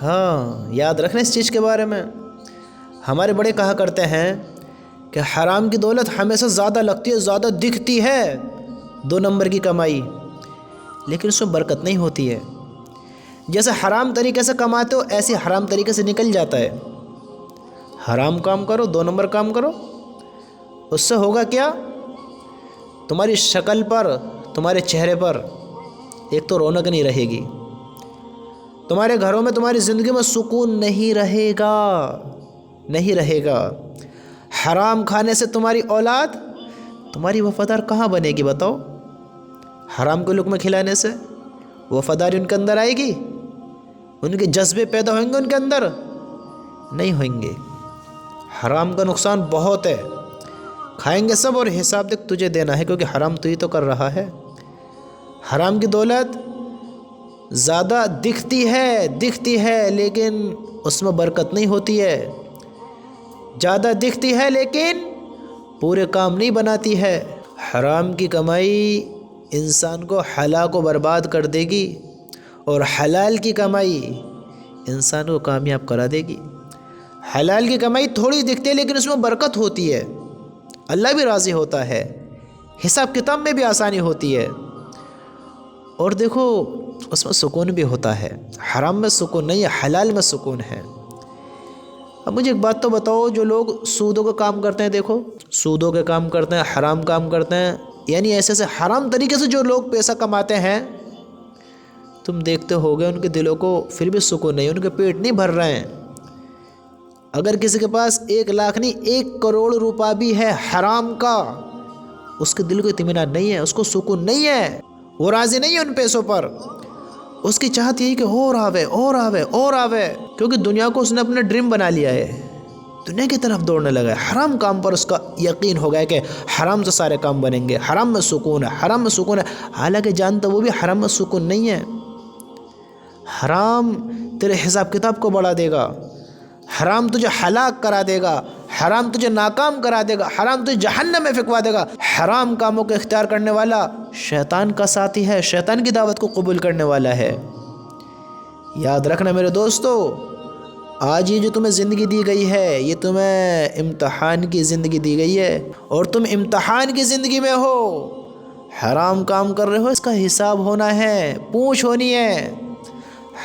ہاں، یاد رکھنا اس چیز کے بارے میں۔ ہمارے بڑے کہا کرتے ہیں کہ حرام کی دولت ہمیشہ زیادہ لگتی ہے، زیادہ دکھتی ہے، 2 نمبر کی کمائی، لیکن اس میں برکت نہیں ہوتی ہے۔ جیسے حرام طریقے سے کماتے ہو ایسے حرام طریقے سے نکل جاتا ہے۔ حرام کام کرو، 2 نمبر کام کرو، اس سے ہوگا کیا؟ تمہاری شکل پر، تمہارے چہرے پر ایک تو رونق نہیں رہے گی، تمہارے گھروں میں، تمہاری زندگی میں سکون نہیں رہے گا، نہیں رہے گا۔ حرام کھانے سے تمہاری اولاد تمہاری وفادار کہاں بنے گی بتاؤ؟ حرام کے لقمے کھلانے سے وفاداری ان کے اندر آئے گی؟ ان کے جذبے پیدا ہوئیں گے ان کے اندر؟ نہیں ہوئیں گے۔ حرام کا نقصان بہت ہے، کھائیں گے سب اور حساب تک تجھے دینا ہے، کیونکہ حرام تو ہی تو کر رہا ہے۔ حرام کی دولت زیادہ دکھتی ہے لیکن اس میں برکت نہیں ہوتی ہے، زیادہ دکھتی ہے لیکن پورے کام نہیں بناتی ہے۔ حرام کی کمائی انسان کو ہلاک و برباد کر دے گی، اور حلال کی کمائی انسان کو کامیاب کرا دے گی۔ حلال کی کمائی تھوڑی دکھتی ہے لیکن اس میں برکت ہوتی ہے، اللہ بھی راضی ہوتا ہے، حساب کتاب میں بھی آسانی ہوتی ہے، اور دیکھو اس میں سکون بھی ہوتا ہے۔ حرام میں سکون نہیں ہے، حلال میں سکون ہے۔ اب مجھے ایک بات تو بتاؤ، جو لوگ سودوں کا کام کرتے ہیں، دیکھو سودوں کے کام کرتے ہیں، حرام کام کرتے ہیں، یعنی ایسے حرام طریقے سے جو لوگ پیسہ کماتے ہیں، تم دیکھتے ہوگے ان کے دلوں کو پھر بھی سکون نہیں، ان کے پیٹ نہیں بھر رہے ہیں۔ اگر کسی کے پاس 1 لاکھ نہیں 1 کروڑ روپیہ بھی ہے حرام کا، اس کے دل کو اطمینان نہیں ہے، اس کو سکون نہیں ہے، وہ راضی نہیں ہے ان پیسوں پر۔ اس کی چاہت یہی کہ اور آوے اور آوے اور آوے، کیونکہ دنیا کو اس نے اپنا ڈریم بنا لیا ہے، دنیا کی طرف دوڑنے لگا ہے۔ حرام کام پر اس کا یقین ہو گیا کہ حرام سے سارے کام بنیں گے، حرام میں سکون ہے، حرام میں سکون ہے، حالانکہ جانتا وہ بھی حرام میں سکون نہیں ہے۔ حرام تیرے حساب کتاب کو بڑھا دے گا، حرام تجھے ہلاک کرا دے گا، حرام تجھے ناکام کرا دے گا، حرام تجھے جہنم میں پھینکوا دے گا۔ حرام کاموں کو اختیار کرنے والا شیطان کا ساتھی ہے، شیطان کی دعوت کو قبول کرنے والا ہے۔ یاد رکھنا میرے دوستو، آج یہ جو تمہیں زندگی دی گئی ہے، یہ تمہیں امتحان کی زندگی دی گئی ہے، اور تم امتحان کی زندگی میں ہو۔ حرام کام کر رہے ہو، اس کا حساب ہونا ہے، پوچھ ہونی ہے۔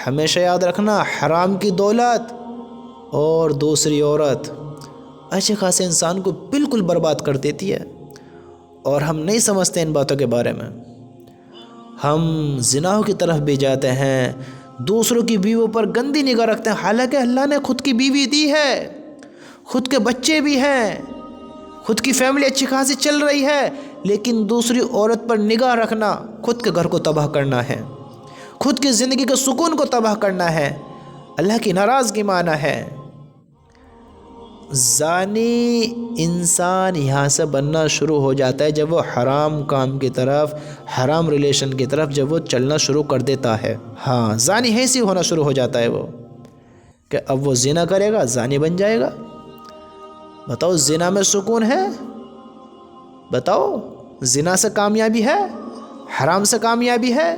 ہمیشہ یاد رکھنا، حرام کی دولت اور دوسری عورت اچھے خاصے انسان کو بالکل برباد کر دیتی ہے، اور ہم نہیں سمجھتے ان باتوں کے بارے میں۔ ہم زناؤں کی طرف بھی جاتے ہیں، دوسروں کی بیویوں پر گندی نگاہ رکھتے ہیں، حالانکہ اللہ نے خود کی بیوی دی ہے، خود کے بچے بھی ہیں، خود کی فیملی اچھی خاصی چل رہی ہے، لیکن دوسری عورت پر نگاہ رکھنا خود کے گھر کو تباہ کرنا ہے، خود کی زندگی کے سکون کو تباہ کرنا ہے، اللہ کی ناراضگی مانا ہے۔ زانی انسان یہاں سے بننا شروع ہو جاتا ہے جب وہ حرام کام کی طرف، حرام ریلیشن کی طرف جب وہ چلنا شروع کر دیتا ہے۔ ہاں، زانی ایسی ہونا شروع ہو جاتا ہے وہ کہ اب وہ زنا کرے گا، زانی بن جائے گا۔ بتاؤ زنا میں سکون ہے؟ بتاؤ زنا سے کامیابی ہے؟ حرام سے کامیابی ہے؟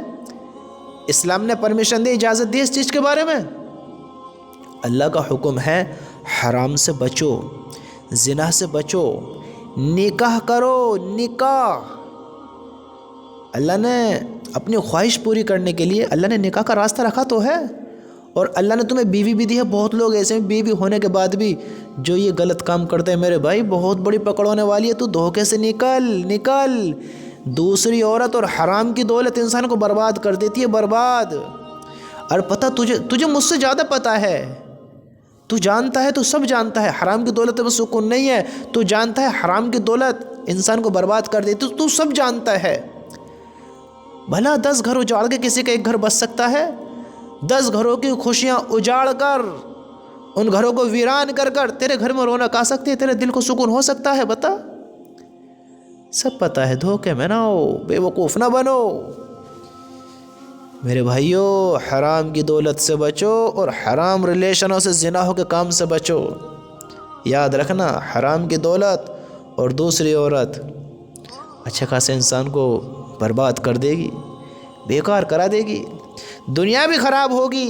اسلام نے پرمیشن دی، اجازت دی اس چیز کے بارے میں؟ اللہ کا حکم ہے حرام سے بچو، زنا سے بچو، نکاح کرو، نکاح۔ اللہ نے اپنی خواہش پوری کرنے کے لیے اللہ نے نکاح کا راستہ رکھا تو ہے، اور اللہ نے تمہیں بیوی بھی دی ہے۔ بہت لوگ ایسے ہیں بیوی ہونے کے بعد بھی جو یہ غلط کام کرتے ہیں، میرے بھائی بہت بڑی پکڑ ہونے والی ہے، تو دھوکے سے نکل۔ دوسری عورت اور حرام کی دولت انسان کو برباد کر دیتی ہے، برباد۔ اور پتہ تجھے مجھ سے زیادہ پتہ ہے، تو جانتا ہے، تو سب جانتا ہے حرام کی دولت میں سکون نہیں ہے، تو جانتا ہے حرام کی دولت انسان کو برباد کر دیتی، تو سب جانتا ہے۔ بھلا 10 گھر اجاڑ کے کسی کا 1 گھر بس سکتا ہے؟ 10 گھروں کی خوشیاں اجاڑ کر، ان گھروں کو ویران کر تیرے گھر میں رونق آ سکتی ہے، تیرے دل کو سکون ہو سکتا ہے؟ بتا، سب پتہ ہے، دھوکے میں نہ ہو، بے وقوف نہ بنو۔ میرے بھائیو، حرام کی دولت سے بچو اور حرام ریلیشنوں سے، زناحوں کے کام سے بچو۔ یاد رکھنا، حرام کی دولت اور دوسری عورت اچھے خاصے انسان کو برباد کر دے گی، بیکار کرا دے گی، دنیا بھی خراب ہوگی،